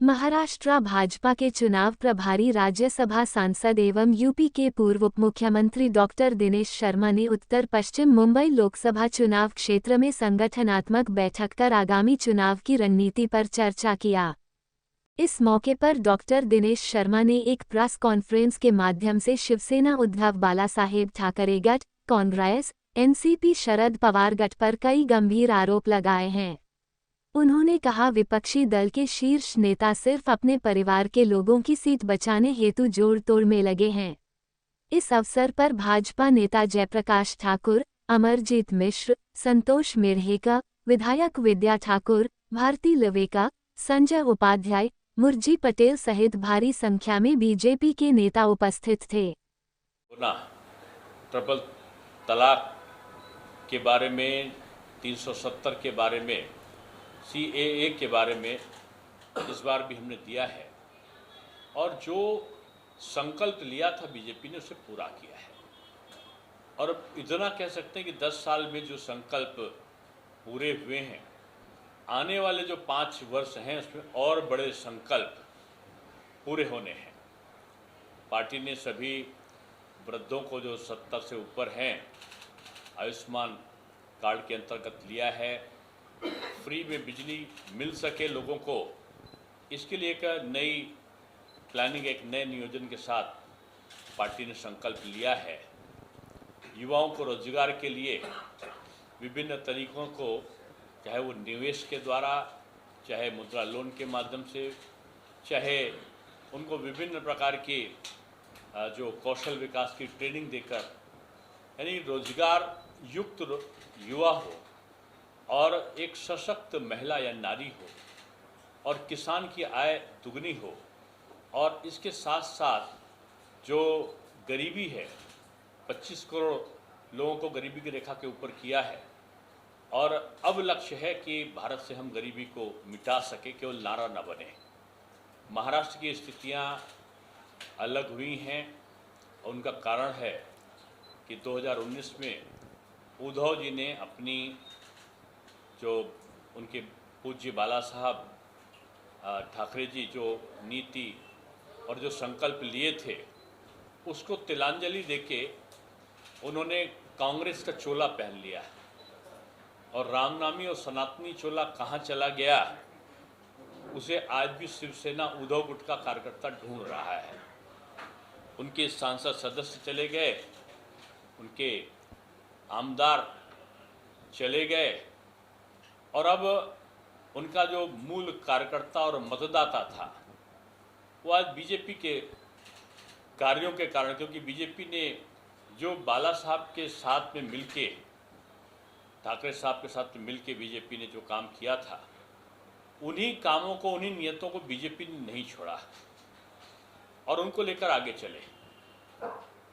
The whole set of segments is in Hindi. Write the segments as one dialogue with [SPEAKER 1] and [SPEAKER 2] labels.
[SPEAKER 1] महाराष्ट्र भाजपा के चुनाव प्रभारी राज्यसभा सांसद एवं यूपी के पूर्व उप मुख्यमंत्री डॉक्टर दिनेश शर्मा ने उत्तर पश्चिम मुंबई लोकसभा चुनाव क्षेत्र में संगठनात्मक बैठक कर आगामी चुनाव की रणनीति पर चर्चा किया। इस मौके पर डॉक्टर दिनेश शर्मा ने एक प्रेस कॉन्फ्रेंस के माध्यम से शिवसेना उद्धव बालासाहेब ठाकरे गठ, कांग्रेस, एनसीपी शरद पवार गठ पर कई गंभीर आरोप लगाए हैं। उन्होंने कहा, विपक्षी दल के शीर्ष नेता सिर्फ अपने परिवार के लोगों की सीट बचाने हेतु जोड़ तोड़ में लगे हैं। इस अवसर पर भाजपा नेता जयप्रकाश ठाकुर, अमरजीत मिश्र, संतोष मिर्हेका, विधायक विद्या ठाकुर, भारती लवेका, संजय उपाध्याय, मुरजी पटेल सहित भारी संख्या में बीजेपी के नेता उपस्थित थे।
[SPEAKER 2] ट्रिपल तलाक के बारे में, 370 के बारे में, CAA के बारे में इस बार भी हमने दिया है और जो संकल्प लिया था बीजेपी ने उसे पूरा किया है। और अब इतना कह सकते हैं कि 10 साल में जो संकल्प पूरे हुए हैं, आने वाले जो 5 वर्ष हैं उसमें और बड़े संकल्प पूरे होने हैं। पार्टी ने सभी वृद्धों को जो 70 से ऊपर हैं आयुष्मान कार्ड के अंतर्गत लिया है, फ्री में बिजली मिल सके लोगों को, इसके लिए एक नई प्लानिंग, एक नए नियोजन के साथ पार्टी ने संकल्प लिया है। युवाओं को रोजगार के लिए विभिन्न तरीकों को, चाहे वो निवेश के द्वारा, चाहे मुद्रा लोन के माध्यम से, चाहे उनको विभिन्न प्रकार की जो कौशल विकास की ट्रेनिंग देकर, यानी रोजगार युक्त युवा हो और एक सशक्त महिला या नारी हो और किसान की आय दुगनी हो, और इसके साथ साथ जो गरीबी है, 25 करोड़ लोगों को गरीबी की रेखा के ऊपर किया है और अब लक्ष्य है कि भारत से हम गरीबी को मिटा सके, केवल नारा न बने। महाराष्ट्र की स्थितियां अलग हुई हैं और उनका कारण है कि 2019 में उद्धव जी ने अपनी जो उनके पूज्य बाला साहब ठाकरे जी जो नीति और जो संकल्प लिए थे उसको तिलांजलि देके उन्होंने कांग्रेस का चोला पहन लिया और रामनामी और सनातनी चोला कहाँ चला गया उसे आज भी शिवसेना उद्धव गुट का कार्यकर्ता ढूंढ रहा है। उनके सांसद सदस्य चले गए, उनके आमदार चले गए और अब उनका जो मूल कार्यकर्ता और मतदाता था वो आज बीजेपी के कार्यों के कारण, क्योंकि बीजेपी ने जो बाला साहब के साथ में मिलके, ठाकरे साहब के साथ में मिलके बीजेपी ने जो काम किया था, उन्हीं कामों को, उन्हीं नियतों को बीजेपी ने नहीं छोड़ा और उनको लेकर आगे चले।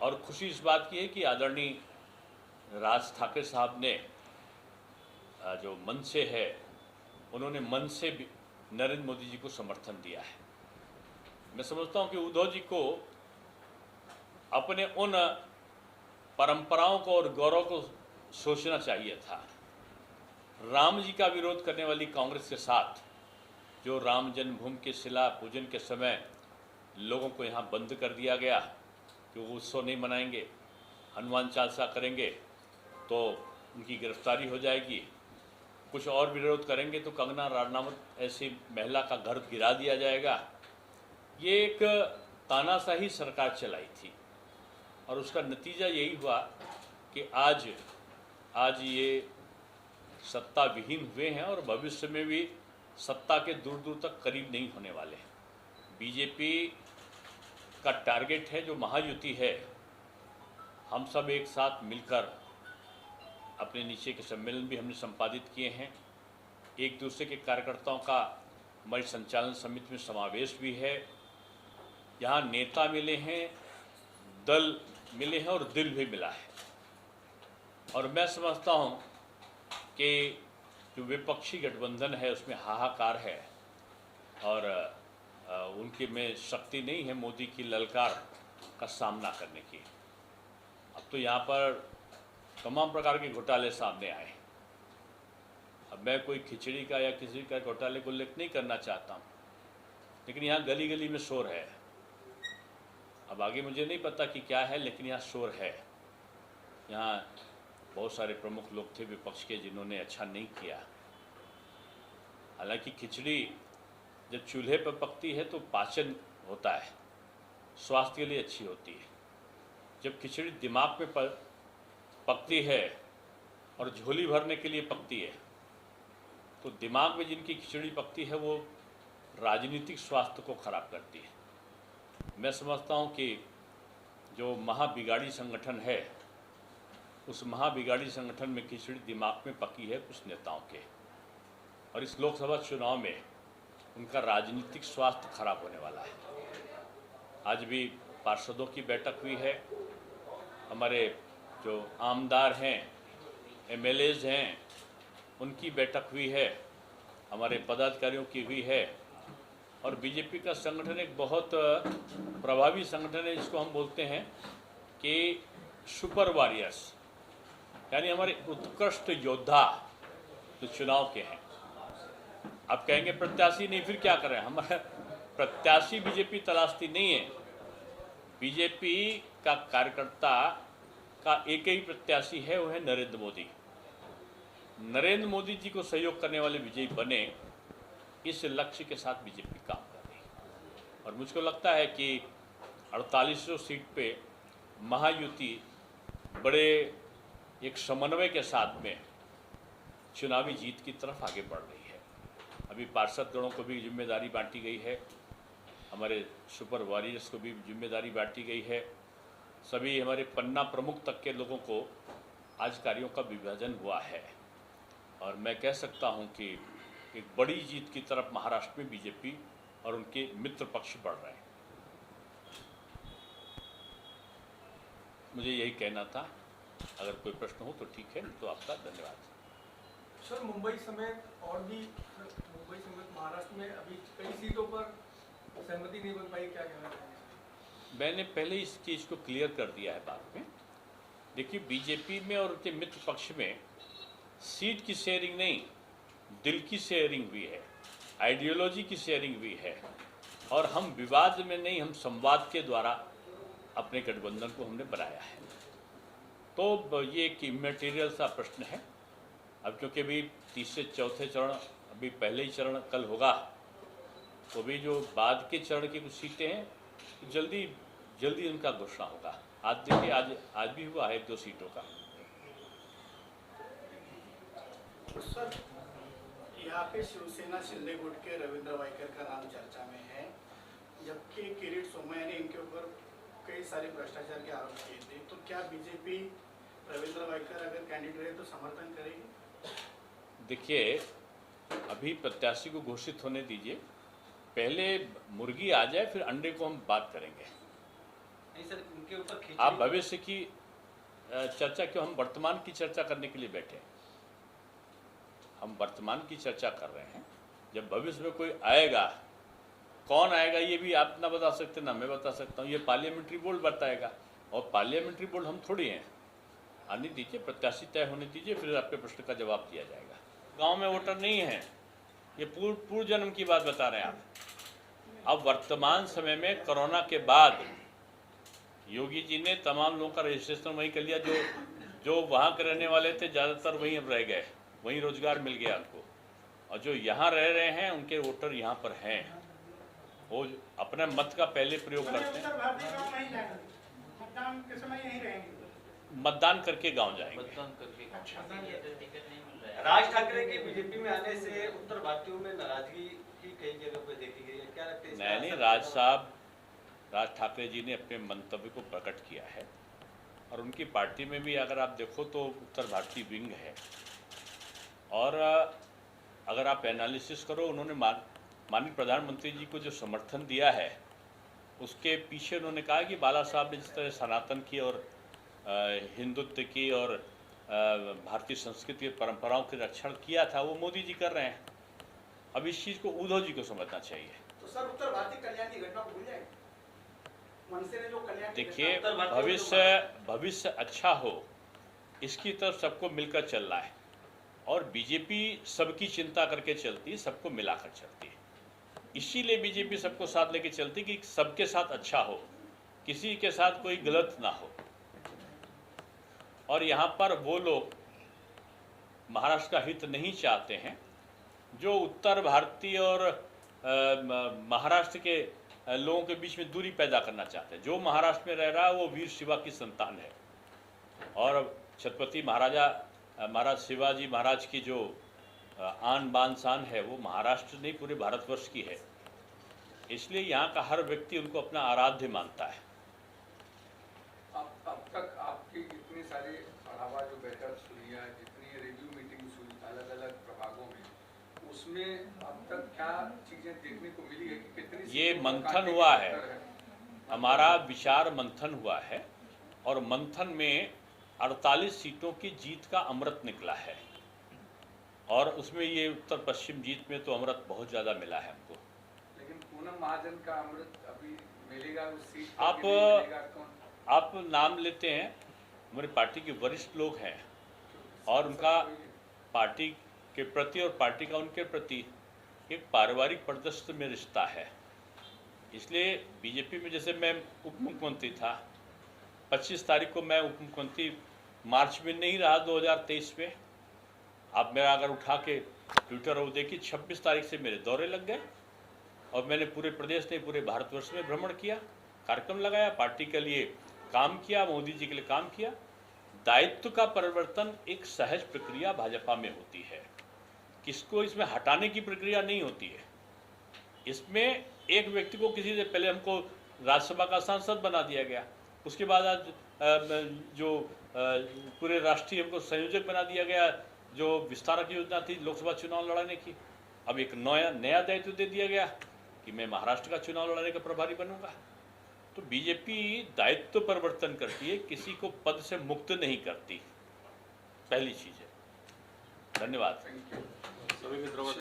[SPEAKER 2] और खुशी इस बात की है कि आदरणीय राज ठाकरे साहब ने जो मन से है, उन्होंने मन से भी नरेंद्र मोदी जी को समर्थन दिया है। मैं समझता हूं कि उद्धव जी को अपने उन परंपराओं को और गौरव को सोचना चाहिए था। राम जी का विरोध करने वाली कांग्रेस के साथ जो राम जन्मभूमि के शिला पूजन के समय लोगों को यहाँ बंद कर दिया गया कि वो उत्सव नहीं मनाएंगे, हनुमान चालीसा करेंगे तो उनकी गिरफ्तारी हो जाएगी, कुछ और विरोध करेंगे तो कंगना रनौत ऐसी महिला का घर गिरा दिया जाएगा। ये एक तानाशाही सरकार चलाई थी और उसका नतीजा यही हुआ कि आज ये सत्ता विहीन हुए हैं और भविष्य में भी सत्ता के दूर दूर तक करीब नहीं होने वाले हैं। बीजेपी का टारगेट है जो महायुति है, हम सब एक साथ मिलकर अपने नीचे के सम्मेलन भी हमने संपादित किए हैं। एक दूसरे के कार्यकर्ताओं का हमारी संचालन समिति में समावेश भी है। यहाँ नेता मिले हैं, दल मिले हैं और दिल भी मिला है। और मैं समझता हूँ कि जो विपक्षी गठबंधन है उसमें हाहाकार है और उनके में शक्ति नहीं है मोदी की ललकार का सामना करने की। अब तो यहाँ पर तमाम प्रकार के घोटाले सामने आए। अब मैं कोई खिचड़ी का या किसी का घोटाले को उल्लेख नहीं करना चाहता हूँ, लेकिन यहाँ गली गली में शोर है। अब आगे मुझे नहीं पता कि क्या है, लेकिन यहाँ शोर है। यहाँ बहुत सारे प्रमुख लोग थे विपक्ष के जिन्होंने अच्छा नहीं किया। हालांकि खिचड़ी जब चूल्हे पर पकती है तो पाचन होता है, स्वास्थ्य के लिए अच्छी होती है। जब खिचड़ी दिमाग में पकती है और झोली भरने के लिए पकती है, तो दिमाग में जिनकी खिचड़ी पकती है वो राजनीतिक स्वास्थ्य को खराब करती है। मैं समझता हूँ कि जो महाबिगाड़ी संगठन है, उस महाबिगाड़ी संगठन में खिचड़ी दिमाग में पकी है कुछ नेताओं के, और इस लोकसभा चुनाव में उनका राजनीतिक स्वास्थ्य खराब होने वाला है। आज भी पार्षदों की बैठक हुई है, हमारे जो आमदार हैं, एमएलएज हैं, उनकी बैठक हुई है, हमारे पदाधिकारियों की हुई है। और बीजेपी का संगठन एक बहुत प्रभावी संगठन है, जिसको हम बोलते हैं कि सुपर वॉरियर्स, यानी हमारे उत्कृष्ट योद्धा जो चुनाव के हैं। आप कहेंगे प्रत्याशी नहीं, फिर क्या करें? हमारा प्रत्याशी बीजेपी तलाशती नहीं है। बीजेपी का कार्यकर्ता का एक ही प्रत्याशी है, वो है नरेंद्र मोदी। नरेंद्र मोदी जी को सहयोग करने वाले विजयी बने, इस लक्ष्य के साथ बीजेपी काम कर रही है। और मुझको लगता है कि 4800 सीट पे महायुति बड़े एक समन्वय के साथ में चुनावी जीत की तरफ आगे बढ़ रही है। अभी पार्षद गणों को भी जिम्मेदारी बांटी गई है, हमारे सुपर वॉरियर्स को भी जिम्मेदारी बांटी गई है। सभी हमारे पन्ना प्रमुख तक के लोगों को आज कार्यों का विभाजन हुआ है, और मैं कह सकता हूं कि एक बड़ी जीत की तरफ महाराष्ट्र में बीजेपी और उनके मित्र पक्ष बढ़ रहे हैं। मुझे यही कहना था। अगर कोई प्रश्न हो तो ठीक है, तो आपका धन्यवाद।
[SPEAKER 3] सर, मुंबई समेत महाराष्ट्र में अभी कई सीटों पर सहमति नहीं बन पाई, क्या कहना चाहिए?
[SPEAKER 2] मैंने पहले इस चीज़ को क्लियर कर दिया है बात में। देखिए, बीजेपी में और उनके मित्र पक्ष में सीट की शेयरिंग नहीं, दिल की शेयरिंग हुई है, आइडियोलॉजी की शेयरिंग हुई है। और हम विवाद में नहीं, हम संवाद के द्वारा अपने गठबंधन को हमने बनाया है। तो ये एक इमैटेरियल सा प्रश्न है। अब क्योंकि अभी तीसरे चौथे चरण, अभी पहले ही चरण कल होगा, तो भी जो बाद के चरण की कुछ सीटें हैं तो जल्दी उनका घोषणा होगा। आज देखिए, आज भी हुआ है 2 सीटों का।
[SPEAKER 4] सर, यहाँ पे शिवसेना शिंदे गुट के रवींद्र वायकर का नाम चर्चा में है, जबकि किरीट सोमय्या ने इनके ऊपर कई सारे भ्रष्टाचार के आरोप किए थे। तो क्या बीजेपी रवींद्र वायकर अगर कैंडिडेट है तो समर्थन करेगी?
[SPEAKER 2] देखिए, अभी प्रत्याशी को घोषित होने दीजिए, पहले मुर्गी आ जाए फिर अंडे को हम बात करेंगे।
[SPEAKER 4] नहीं सर, उनके ऊपर
[SPEAKER 2] आप भविष्य की चर्चा क्यों? हम वर्तमान की चर्चा करने के लिए बैठे हैं। हम वर्तमान की चर्चा कर रहे हैं। जब भविष्य में कोई आएगा, कौन आएगा ये भी आप ना बता सकते ना मैं बता सकता हूँ, ये पार्लियामेंट्री बोर्ड बताएगा, और पार्लियामेंट्री बोर्ड हम थोड़ी हैं। आने दीजिए, प्रत्याशी तय होने दीजिए, फिर आपके प्रश्न का जवाब दिया जाएगा। गांव में वोटर नहीं है, ये पूर्व जन्म की बात बता रहे हैं आप। अब वर्तमान समय में कोरोना के बाद योगी जी ने तमाम लोगों का रजिस्ट्रेशन वहीं कर लिया, जो वहाँ के रहने वाले थे ज़्यादातर वहीं अब रह गए, वहीं रोजगार मिल गया उनको। और जो यहाँ रह रहे हैं उनके वोटर यहाँ पर हैं, वो अपने मत का पहले प्रयोग करते हैं। मतदान करके गांव जाएंगे।
[SPEAKER 5] राज ठाकरे के बीजेपी में आने से उत्तर भारतीयों में नाराजगी की कई जगह पर देखी गई है, क्या लगता है?
[SPEAKER 2] नहीं, राज ठाकरे जी ने अपने मंतव्य को प्रकट किया है, और उनकी पार्टी में भी अगर आप देखो तो उत्तर भारतीय विंग है। और अगर आप एनालिसिस करो, उन्होंने माननीय प्रधानमंत्री जी को जो समर्थन दिया है, उसके पीछे उन्होंने कहा कि बाला साहब ने जिस तरह सनातन की और हिंदुत्व की और भारतीय संस्कृति और परंपराओं के रक्षण किया था, वो मोदी जी कर रहे हैं। अब इस चीज़ को उद्धव जी को समझना चाहिए।
[SPEAKER 4] तो सर, उत्तर भारतीय कल्याण की घटना को भूल जाएंगे? मनसे ने जो कल्याण,
[SPEAKER 2] देखिए, भविष्य अच्छा हो, इसकी तरफ सबको मिलकर चलना है। और बीजेपी सबकी चिंता करके चलती है, सबको मिलाकर चलती है। इसीलिए बीजेपी सबको साथ लेके चलती कि सबके साथ अच्छा हो, किसी के साथ कोई गलत ना हो। और यहाँ पर वो लोग महाराष्ट्र का हित नहीं चाहते हैं जो उत्तर भारतीय और महाराष्ट्र के लोगों के बीच में दूरी पैदा करना चाहते हैं। जो महाराष्ट्र में रह रहा है वो वीर शिवा की संतान है और छत्रपति महाराज शिवाजी महाराज की जो आन बान शान है वो महाराष्ट्र नहीं पूरे भारतवर्ष की है। इसलिए यहाँ का हर व्यक्ति उनको अपना आराध्य मानता है।
[SPEAKER 3] अब तक आपकी इतनी सारी बढ़ावा जो बैठक हुई है, जितनी रिव्यू मीटिंग्स हुई अलग अलग प्रभागों में, उसमें अब तक क्या चीजें देखने को मिली है कि कितनी
[SPEAKER 2] ये मंथन हुआ है, हमारा विचार मंथन हुआ है और मंथन में 48 सीटों की जीत का अमृत निकला है और उसमें ये उत्तर पश्चिम जीत में तो अमृत बहुत ज़्यादा मिला है हमको।
[SPEAKER 3] लेकिन पूनम महाजन का अमृत अभी मिलेगा उस सीट पर कि नहीं मिलेगा?
[SPEAKER 2] आप नाम लेते हैं, हमारी पार्टी के वरिष्ठ लोग हैं और उनका पार्टी के प्रति और पार्टी का उनके प्रति एक पारिवारिक परिदृश्य में रिश्ता है। इसलिए बीजेपी में जैसे मैं उप मुख्यमंत्री था, 25 तारीख को मैं उप मुख्यमंत्री मार्च में नहीं रहा 2023 में। आप मेरा अगर उठा के ट्विटर वो देखिए, 26 तारीख से मेरे दौरे लग गए और मैंने पूरे प्रदेश नहीं पूरे भारतवर्ष में भ्रमण किया, कार्यक्रम लगाया, पार्टी के लिए काम किया, मोदी जी के लिए काम किया। दायित्व का परिवर्तन एक सहज प्रक्रिया भाजपा में होती है, किसको इसमें हटाने की प्रक्रिया नहीं होती है। इसमें एक व्यक्ति को किसी से पहले हमको राज्यसभा का सांसद बना दिया गया, उसके बाद आज जो पूरे राष्ट्रीय हमको संयोजक बना दिया गया, जो विस्तारक योजना थी लोकसभा चुनाव लड़ाने की, अब एक नया दायित्व दे दिया गया कि मैं महाराष्ट्र का चुनाव लड़ाने का प्रभारी बनूंगा। तो बीजेपी दायित्व परिवर्तन करती है, किसी को पद से मुक्त नहीं करती, पहली चीज़ है। धन्यवाद।
[SPEAKER 3] सभी मित्रों